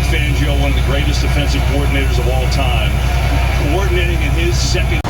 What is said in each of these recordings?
Fangio, one of the greatest defensive coordinators of all time, coordinating in his second.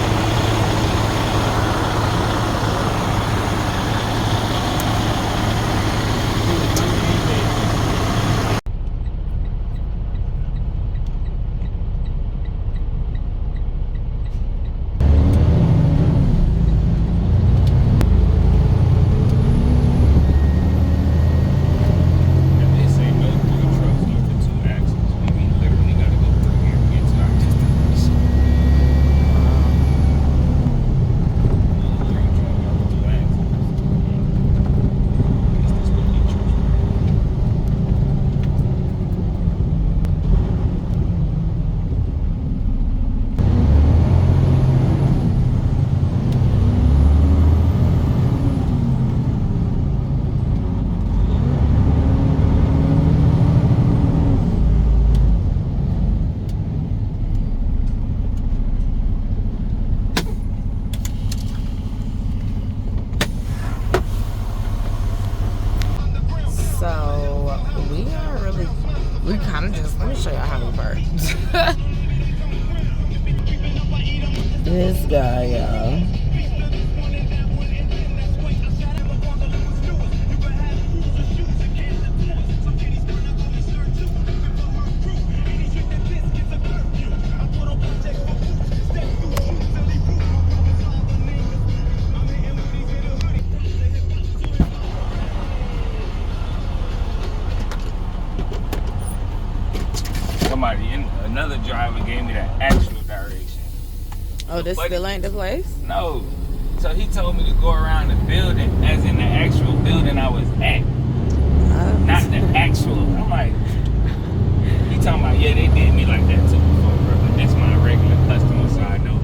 We kind of just, let me show y'all how we park. This guy, y'all. Another driver gave me the actual direction. Oh, this still ain't the place? No. So he told me to go around the building, as in the actual building I was at. Not the actual. I'm like, he talking about, yeah, they did me like that too before, bro. But that's my regular customer, so I know.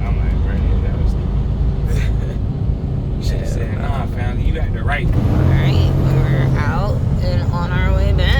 I'm like, bro, that was stupid. You should have said, nah, family, you got the right. Alright, we're out and on our way back.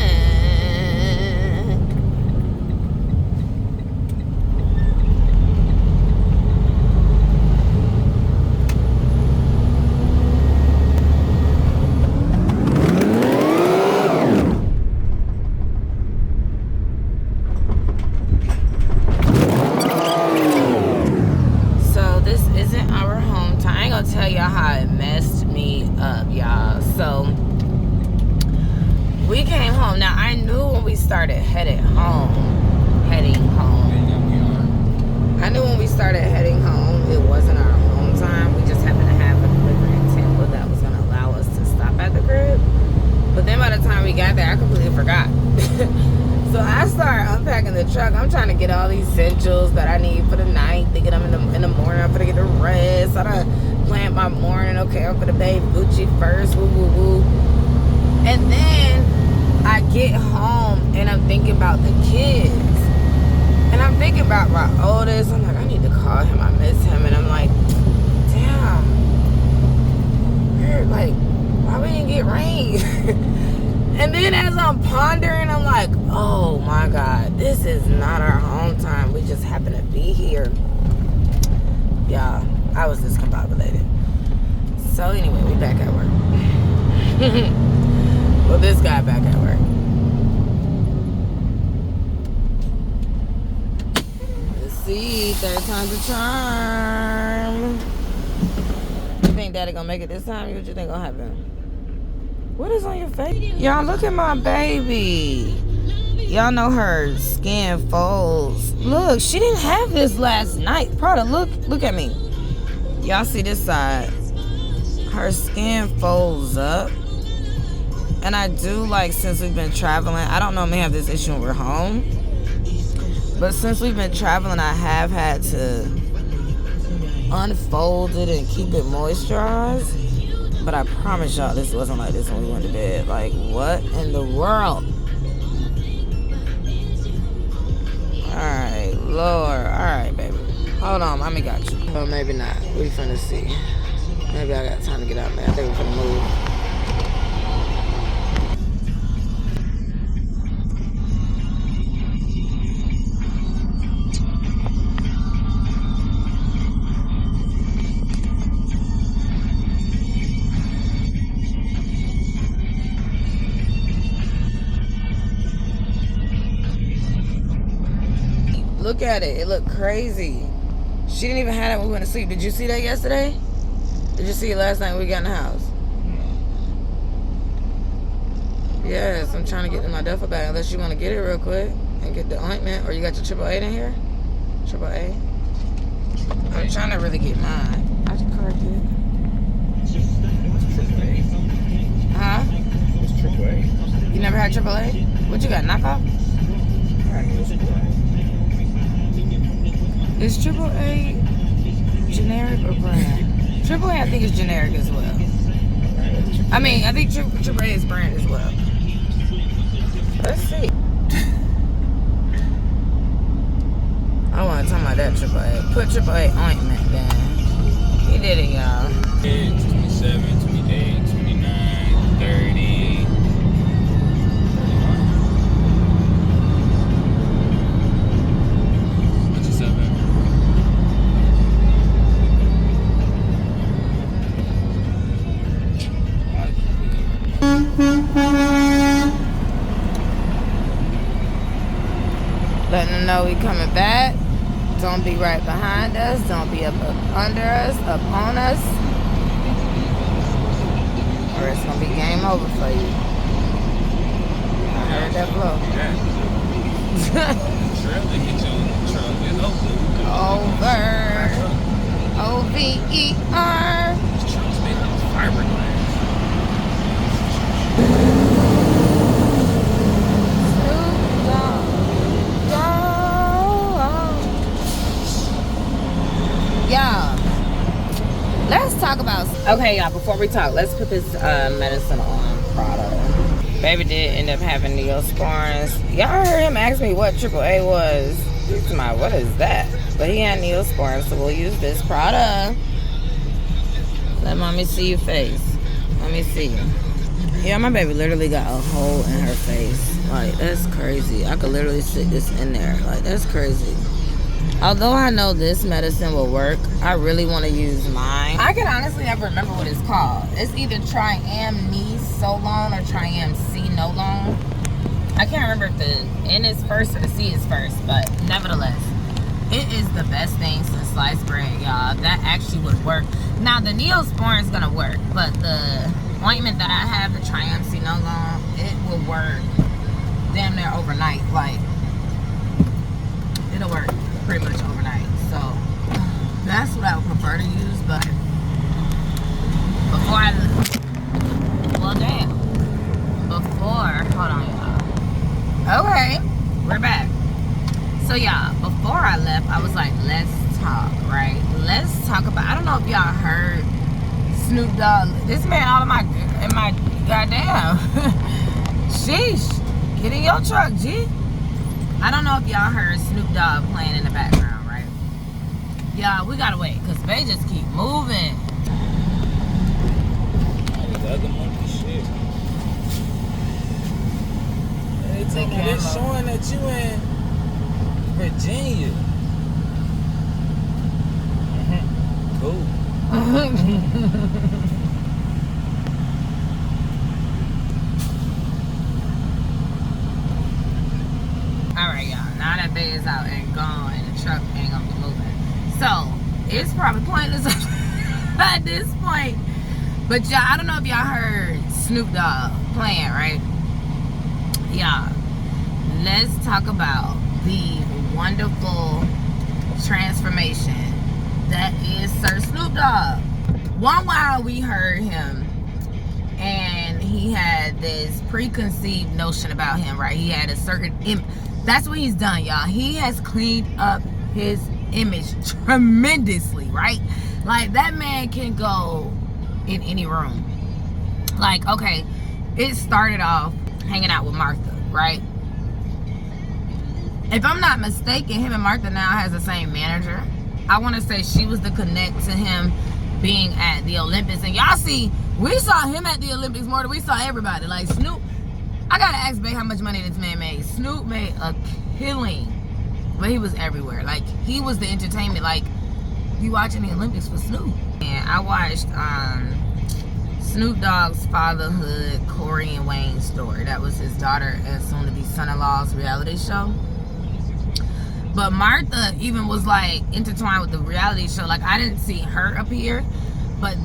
Tell y'all how it messed me up, y'all. So we came home. Now I knew when we started heading home. I knew when we started heading home, it wasn't our home time. We just happened to have a delivery in Tampa that was gonna allow us to stop at the crib. But then by the time we got there, I completely forgot. So I started unpacking the truck. I'm trying to get all these essentials that I need for the night. Thinking I'm in the morning, I'm gonna get the rest. I done planned my morning. Okay, I'm gonna bathe Gucci first. Woo woo woo. And then I get home and I'm thinking about the kids. And I'm thinking about my oldest. I'm like, I need to call him. I miss him. And I'm like, damn. Weird. Like, why we didn't get rain? And then as I'm pondering, I'm like, oh my God, this is not our home time. We just happen to be here. Yeah, I was discombobulated. So anyway, we back at work. Well, this guy back at work. Let's see, third time's a charm. You think Daddy gonna make it this time? What you think gonna happen? What is on your face? Y'all, look at my baby. Y'all know her skin folds. Look, she didn't have this last night. Prada, look at me. Y'all see this side? Her skin folds up. And I do like, since we've been traveling, I don't normally have this issue when we're home. But since we've been traveling, I have had to unfold it and keep it moisturized. But I promise y'all this wasn't like this when we went to bed. Like, what in the world? Alright, Lord. Alright, baby. Hold on, mommy got you. Or maybe not. We finna see. Maybe I got time to get out there. I think we're finna move. Look at it. It looked crazy. She didn't even have that when we went to sleep. Did you see that yesterday? Did you see it last night when we got in the house? Yes, I'm trying to get in my duffel bag. Unless you want to get it real quick and get the ointment. Or you got your AAA in here? AAA? I'm trying to really get mine. I just correct it. Huh? It's AAA. You never had AAA? What you got, knockoff? Is AAA generic or brand? AAA I think is generic as well. I mean, I think AAA is brand as well. Let's see. I want to talk about that AAA. Put AAA ointment down. He did it, y'all. 27, 28, 29, 30. 27. Letting them know we coming back. Don't be right behind us. Don't be up under us, up on us. Or it's going to be game over for you. I heard that blow. Over. O-V-E-R. Y'all, let's talk about... Okay, y'all, before we talk, let's put this medicine on product. Baby did end up having Neosporins. Y'all heard him ask me what AAA was. He's my, what is that? But he had Neosporins, so we'll use this product. Let mommy see your face. Let me see you. Yeah, my baby literally got a hole in her face. Like, that's crazy. I could literally stick this in there. Like, that's crazy. Although I know this medicine will work, I really want to use mine. I can honestly never remember what it's called. It's either Triamcinolone or Triamcinolone. I can't remember if the N is first or the C is first, but nevertheless, it is the best thing since sliced bread, y'all. That actually would work. Now, the Neosporin is going to work, but the ointment that I have, the Triamcinolone, it will work damn near overnight. Like, it'll work pretty much overnight. So that's what I would prefer to use. But before I, well, damn, before, hold on, y'all. Okay, we're back. So y'all, before I left, I was like, let's talk, right? Let's talk about, I don't know if y'all heard Snoop Dogg. This man all in my goddamn sheesh, get in your truck, G. I don't know if y'all heard Snoop Dogg playing in the background, right? Y'all, we gotta wait, because they just keep moving. Other monkey shit. It's showing that you in Virginia. Cool. Alright, y'all. Now that they is out and gone and the truck ain't gonna be moving. So, it's probably pointless at this point. But y'all, I don't know if y'all heard Snoop Dogg playing, right? Y'all, let's talk about the wonderful transformation that is Sir Snoop Dogg. One while we heard him and he had this preconceived notion about him, right? He had a certain that's what he's done, y'all. He has cleaned up his image tremendously, right? Like, that man can go in any room. Like, okay, it started off hanging out with Martha, right? If I'm not mistaken, him and Martha now has the same manager. I want to say she was the connect to him being at the Olympics. And y'all see, we saw him at the Olympics more than we saw everybody. Like, Snoop, I gotta ask babe how much money this man made. Snoop made a killing, but he was everywhere. Like, he was the entertainment. Like, you watching the Olympics for Snoop. And I watched Snoop Dogg's fatherhood, Corey and Wayne story. That was his daughter and soon to be son-in-law's reality show. But Martha even was like intertwined with the reality show. Like I didn't see her appear, but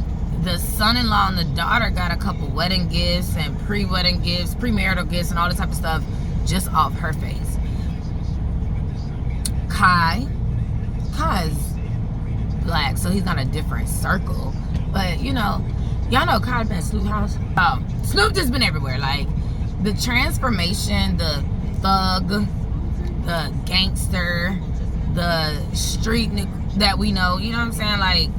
the son-in-law and the daughter got a couple wedding gifts and pre-wedding gifts, premarital gifts, and all this type of stuff just off her face. Kai's black, so he's not a different circle. But you know, y'all know Kai been at Snoop's house. Snoop just been everywhere. Like the transformation, the thug, the gangster, the street that we know. You know what I'm saying? Like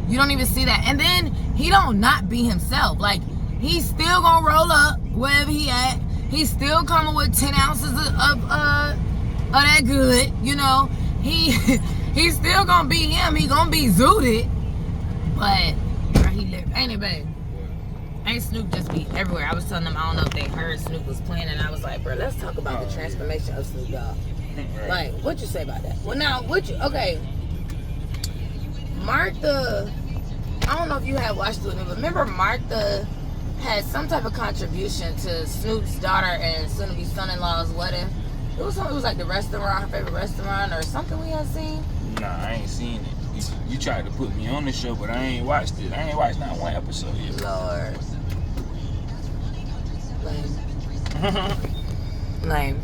you don't even see that. And then he don't not be himself. Like he's still gonna roll up wherever he at. He's still coming with 10 ounces of that good. You know, he's still gonna be him. He gonna be zooted. But where he live, ain't it, babe? Ain't Snoop just be everywhere? I was telling them I don't know if they heard Snoop was playing, and I was like, bro, let's talk about the transformation of Snoop Dogg. Like, what you say about that? Well, now, okay, Martha, I don't know if you had watched it, but remember Martha had some type of contribution to Snoop's daughter and soon-to-be son-in-law's wedding. It was like the restaurant, her favorite restaurant, or something we had seen. Nah, I ain't seen it. You tried to put me on the show, but I ain't watched it. I ain't watched not one episode yet. Lord. Lame.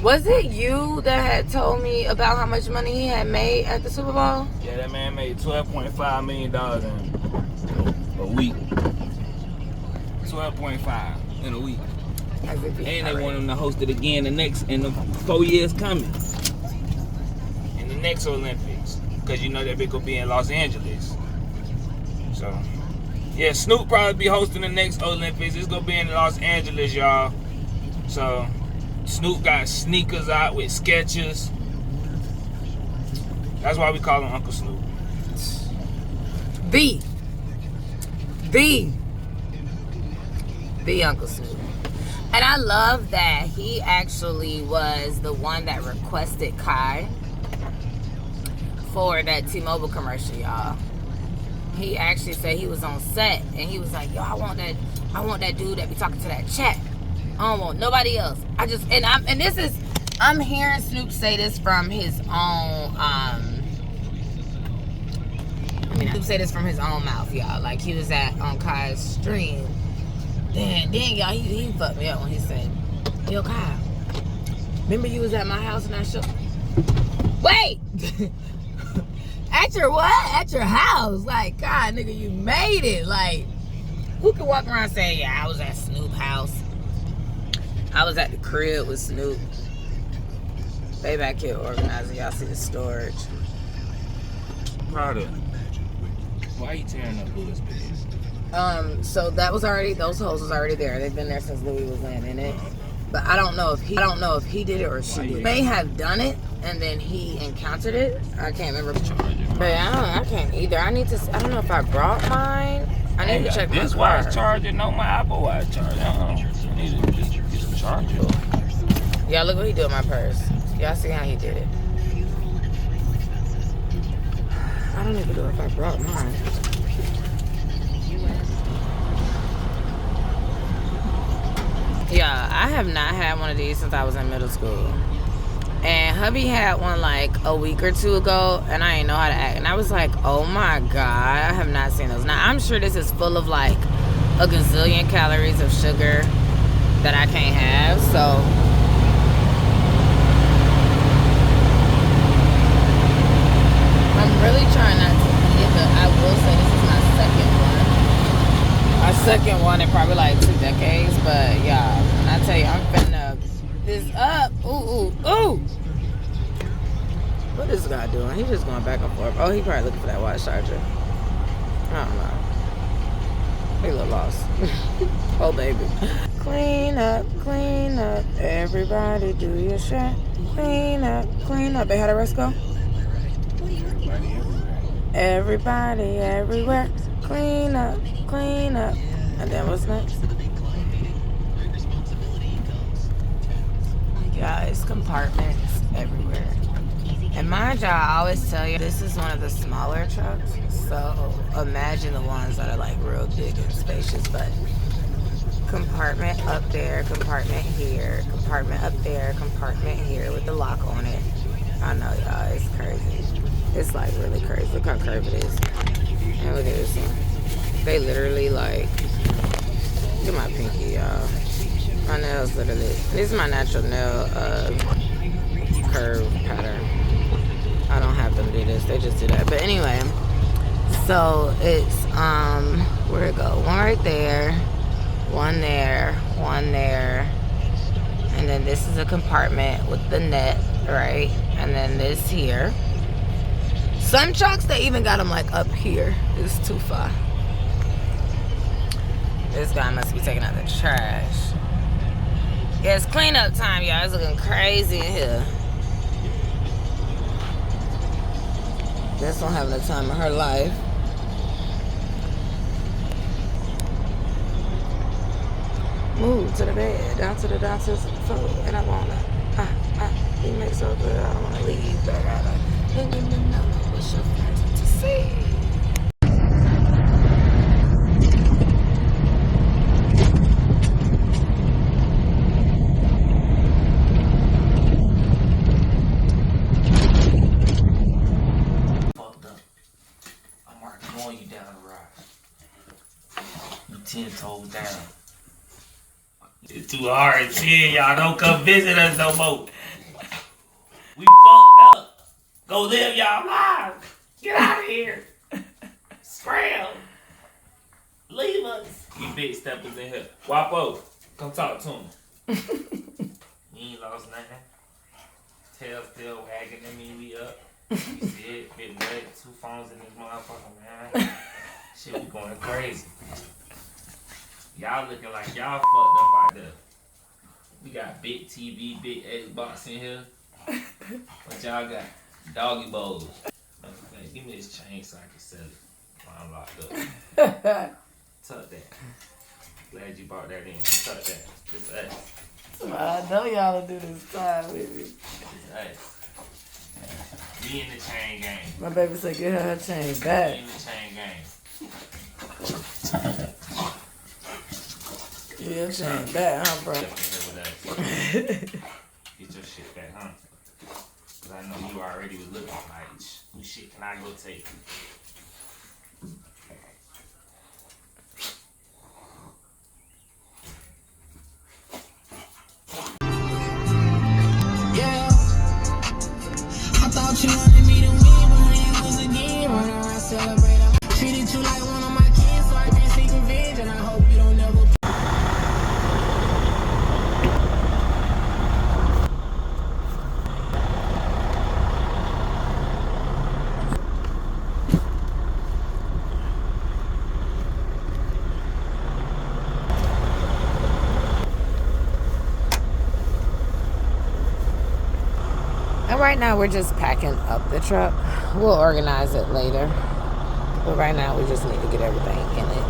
Was it you that had told me about how much money he had made at the Super Bowl? Yeah, that man made $12.5 million in a week. 12.5 in a week. And they want him to host it again in the 4 years coming. In the next Olympics. Because you know that big will be in Los Angeles. So, yeah, Snoop probably be hosting the next Olympics. It's going to be in Los Angeles, y'all. So, Snoop got sneakers out with Skechers. That's why we call him Uncle Snoop. The Uncle Snoop. And I love that he actually was the one that requested Kai for that T-Mobile commercial, y'all. He actually said he was on set and he was like, yo, I want that dude that be talking to that chat. I don't want nobody else. I'm hearing Snoop say this from his own Snoop say this from his own mouth, y'all. Like he was on Kai's stream. Then y'all, he fucked me up when he said, yo, Kai, remember you was at my house and I show. Wait! At your what? At your house? Like, God, nigga, you made it. Like, who can walk around saying, yeah, I was at Snoop's house. I was at the crib with Snoop. They back here organizing. Y'all see the storage. Proud of. Why you tearing up Louis' bed? So that was already, those hoes was already there. They've been there since Louis was in it. But I don't know if he did it or she did. May have done it and then he encountered it. I can't remember. But I can't either. I don't know if I brought mine. I need to check my this car. watch charger, no, my Apple Watch charger. I need to just get some charger. Y'all look what he did with my purse. Y'all see how he did it. I don't even know if I brought mine. Yeah, I have not had one of these since I was in middle school. And hubby had one like a week or two ago, and I didn't know how to act. And I was like, oh my God, I have not seen those. Now, I'm sure this is full of like a gazillion calories of sugar that I can't have, so. I'm really trying not to eat it, but I will say this is my second one. My second one in probably like 2 decades, but yeah, when I tell you, I'm finna this up. Ooh. What is this guy doing? He's just going back and forth. Oh, he probably looking for that watch charger. I don't know. He a little lost. Oh, baby. Clean up, everybody do your shit. Clean up. They had a rest go? Everybody, everywhere. Clean up. And then what's next? Guys, compartments everywhere. And mind y'all, I always tell you, this is one of the smaller trucks. So imagine the ones that are like real big and spacious. But Compartment up there, compartment here, compartment up there, compartment here with the lock on it. I know, y'all, it's crazy. It's like really crazy. Look how curvy it is. And look at this one. They literally like, look at my pinky, y'all. My nails literally, this is my natural nail curve pattern. I don't have them do this, they just do that. But anyway, so it's, where'd it go? One right there, one there, one there. And then this is a compartment with the net, right? And then this here. Some trucks, they even got them like up here. It's too far. This guy must be taking out the trash. Yeah, it's cleanup time, y'all. It's looking crazy in here. This don't have the time of her life. Move to the bed, down to the floor, and I wanna. He makes so good. I don't wanna leave, but I gotta. No, what's your friends to say? Fucked up. I'm already going you down the ride. You 10 toes down. It's too hard. See, y'all don't come visit us no more. We fucked up. Go live y'all lives. Get out of here. Scram. Leave us. You big steppers in here. Wapo, come talk to him. You ain't lost nothing. Tail still wagging at me. We up. You see it? Big red. 2 phones in this motherfucker, man. Shit, we going crazy. Y'all looking like y'all fucked up out there. We got big TV, big Xbox in here. What y'all got? Doggy bowls. Okay, give me this chain so I can sell it while I'm locked up. Tuck that. Glad you brought that in. Tuck that. It's us. I know y'all will do this time, baby. It's us. We in the chain game. My baby said, get her chain back. We in the chain game. Get your chain back, huh, bro? Get your shit back, huh? Cause I know you already was looking like, who shit can I go take? Yeah, I thought you wanted me to win, but I was again. Run around, celebrate. Treated you like one of my kids, so I can't seek revenge, and I hope you don't never. And right now we're just packing up the truck. We'll organize it later. But right now we just need to get everything in it.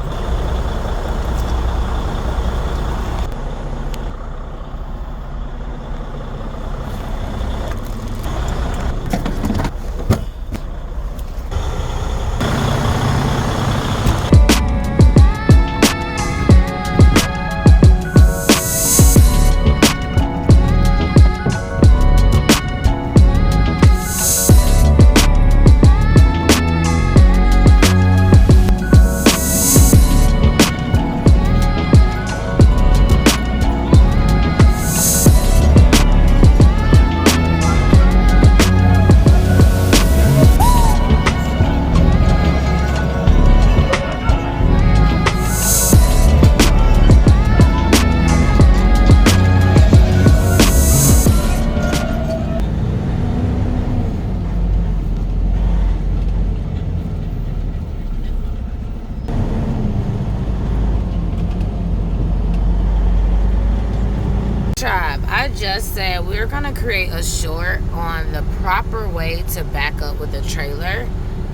I just said we're gonna create a short on the proper way to back up with a trailer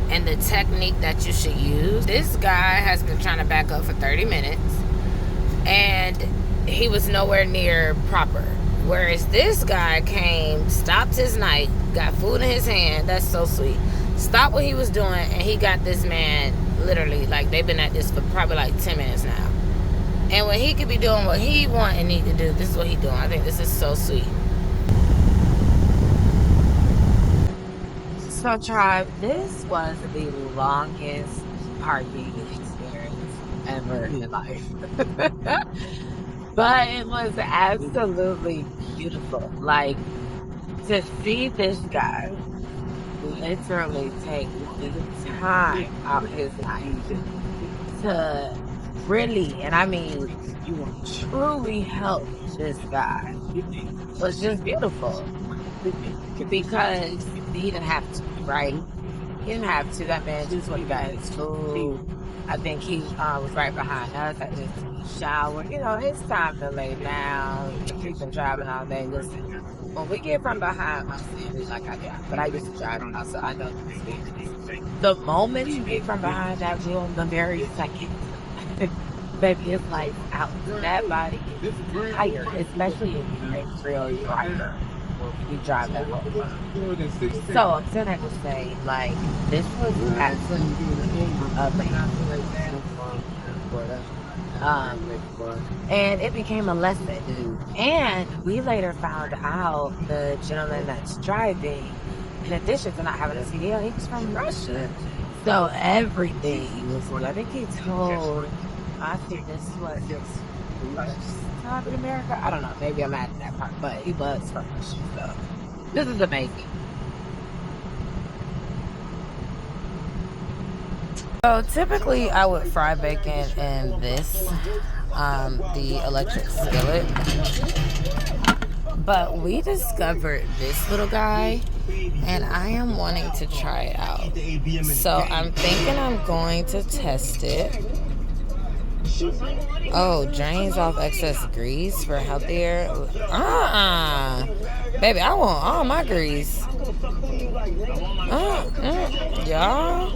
and the technique that you should use. This guy has been trying to back up for 30 minutes and he was nowhere near proper. Whereas this guy came, stopped his night, got food in his hand. That's so sweet. Stopped what he was doing and he got this man literally, like, they've been at this for probably like 10 minutes now. And when he could be doing what he want and need to do, this is what he doing. I think this is so sweet. So, tribe, this was the longest parking experience ever in life. But it was absolutely beautiful. Like, to see this guy literally take the time out his life to really, and I mean truly help this guy was just beautiful. Because he didn't have to, right? He didn't have to. That man just went and got his food. I think he was right behind us. I just showered. You know, it's time to lay down. He's been driving all day. Listen, when we get from behind my Sandy, like I drive, but I used to drive now, so I know the experience. The moment you get from behind that wheel, the very second, baby, it's like out. That body is tired, especially if you're a real driver. You drive that whole time. So I'm saying that to say, like, this was absolutely amazing. And it became a lesson. And we later found out the gentleman that's driving, in addition to not having a CDL, he was from Russia. So everything was, I think he told, I think this was his first time in America. I don't know, maybe I'm adding that part, but he was from Russia. So this is amazing. So typically I would fry bacon in this, the electric skillet. But we discovered this little guy, and I am wanting to try it out. So I'm thinking I'm going to test it. Oh, drains off excess grease for healthier. Baby, I want all my grease. Y'all.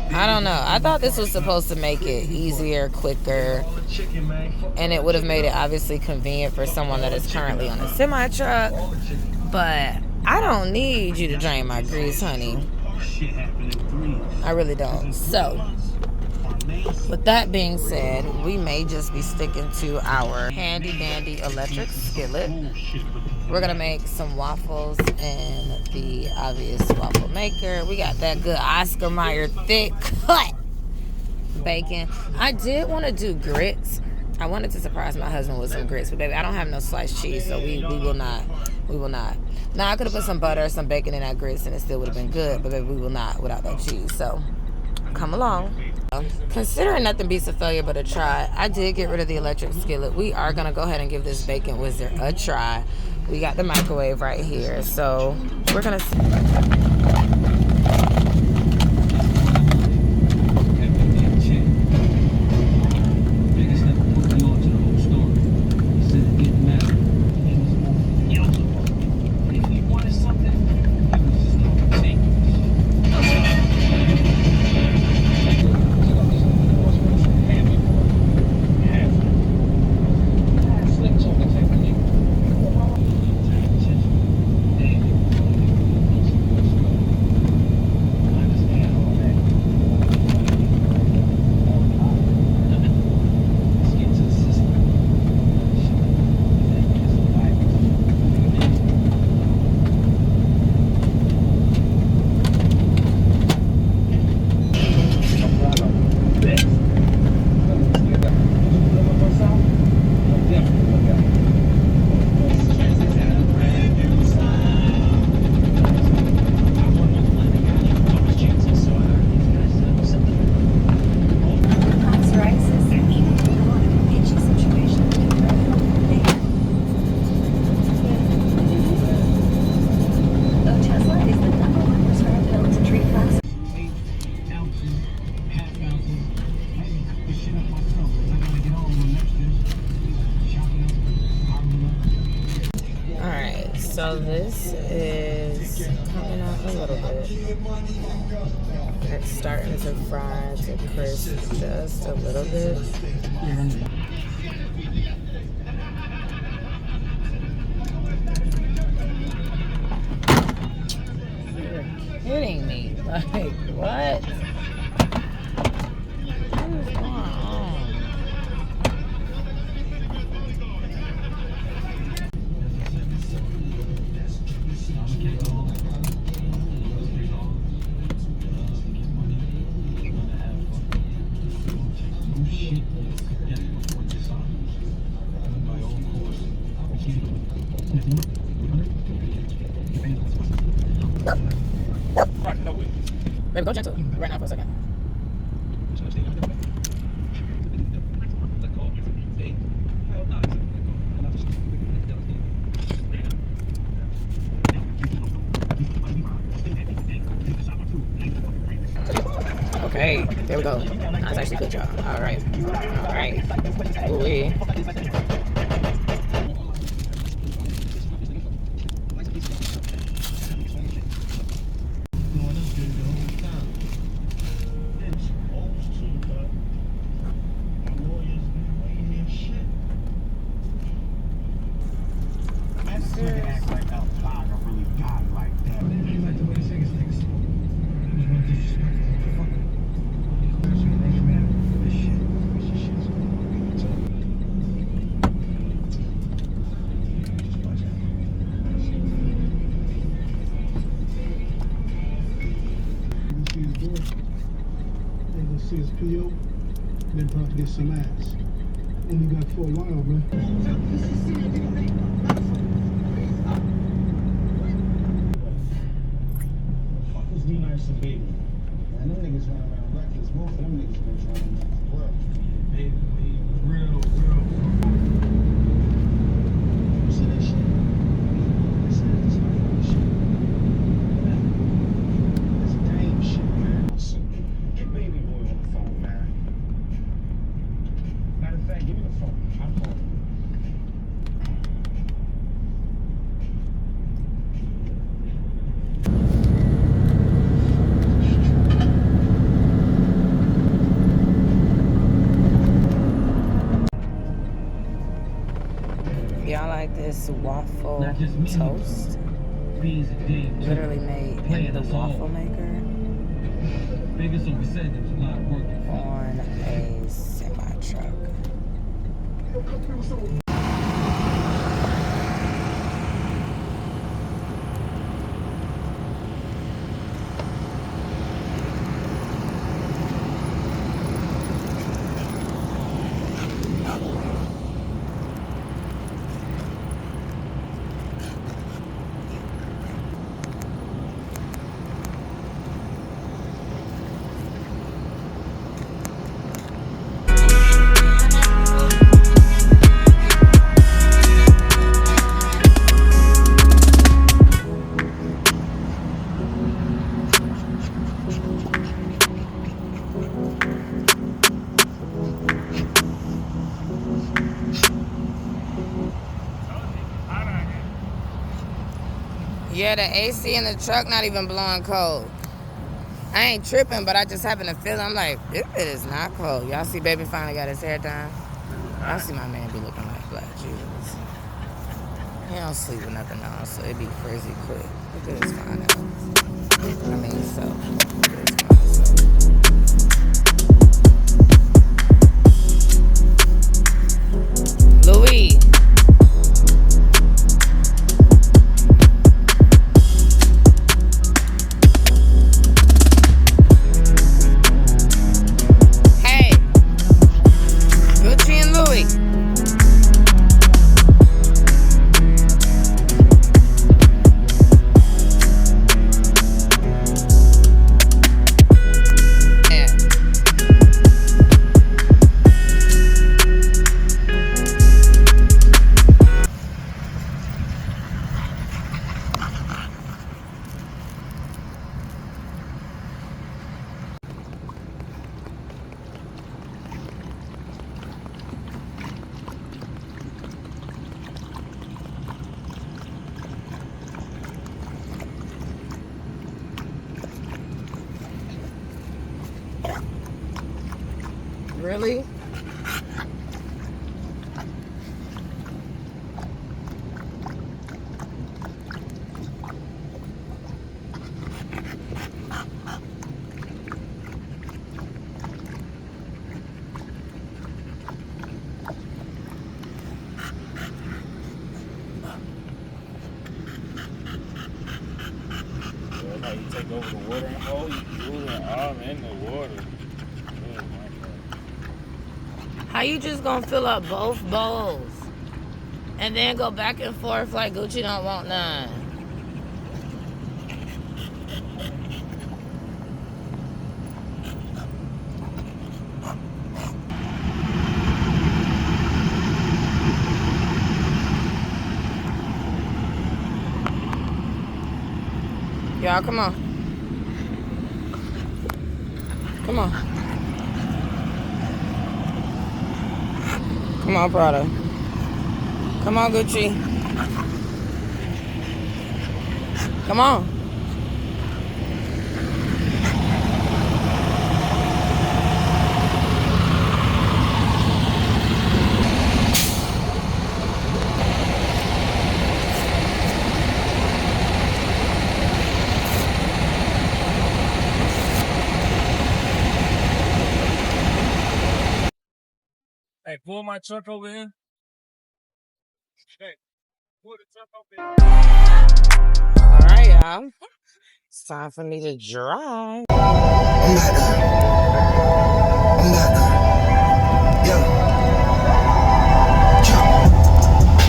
I don't know. I thought this was supposed to make it easier, quicker, and it would have made it obviously convenient for someone that is currently on a semi-truck. But I don't need you to drain my grease, honey. I really don't. So, with that being said, we may just be sticking to our handy dandy electric skillet. We're gonna make some waffles in the obvious waffle maker. We got that good Oscar Mayer thick cut bacon. I did want to do grits. I wanted to surprise my husband with some grits, but baby, I don't have no sliced cheese, so we will not. Now I could have put some butter, some bacon in that grits, and it still would have been good, but baby, we will not without that cheese. So come along. Considering nothing beats a failure but a try, I did get rid of the electric skillet. We are gonna go ahead and give this bacon wizard a try. We got the microwave right here, so we're gonna see. So this is coming out a little bit. It's starting to fry to crisp just a little bit. You're kidding me. Like, what? What is going on? Go check to it right now for a second. Okay, there we go. That's actually good, y'all. All right. All right. Ooh-wee. See his PO, then about to get some ass. Only got for a while, man. Fuck is D-Nice and Baby? Man, them niggas run around reckless. Both of them niggas been trying to work. Baby, real. You see that shit? This is my fucking shit. That's damn shit, man. Get Baby Boy on the phone, man. Matter of fact, give me the phone. I'll call him. Y'all like this waffle toast? Literally made in the waffle maker on a semi-truck. Yeah, the AC in the truck not even blowing cold. I ain't tripping, but I just having a feeling. I'm like, this bit is not cold. Y'all see baby finally got his hair done? Y'all see my man be looking like Black Jesus. He don't sleep with nothing on, so it be crazy quick. Look at his fine ass. I mean, so. Look at his fine self. Louis. Really? How you take over the water and hole, you do it all in the water. How you just gonna fill up both bowls and then go back and forth like Gucci don't want none? y'all. Come on. Come on. Come on, Prada. Come on, Gucci. Come on. Hey, pull my truck over here. Hey, pull the truck over here. All right, y'all. It's time for me to drive. I'm not done. I'm not done. Yo. Yo.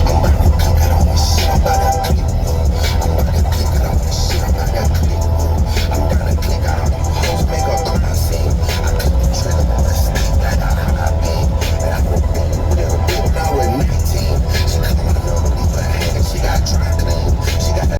I'm about to click it on this shit. I'm about to click it on. I'm about to click it on this shit. I'm about to click it on. I'm about to click out all the hoes, make a crime scene. I click the trigger on the stick like I been. And I would be with a bitch when I was 19. She come on over, leave her hanging. She got dry clean. She got that.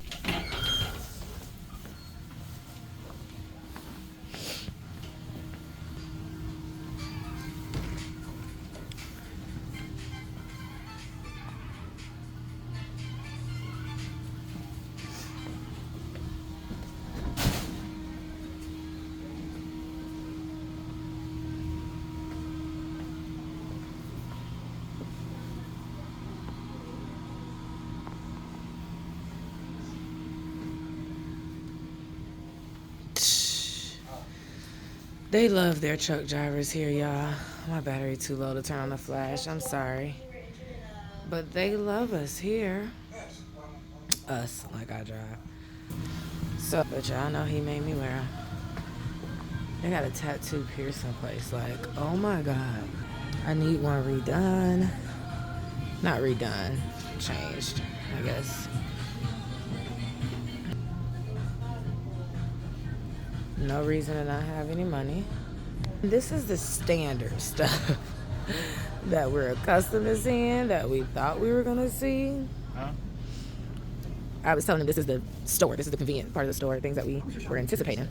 They love their truck drivers here, y'all. My battery too low to turn on the flash. I'm sorry. But they love us here. Us, like I drive. So, but y'all know he made me wear them. They got a tattoo piercing place. Like, oh my God. I need one redone. Not redone. Changed, I guess. No reason to not have any money. This is the standard stuff that we're accustomed to seeing, that we thought we were gonna see. Huh? I was telling them this is the store. This is the convenient part of the store, things that we were anticipating.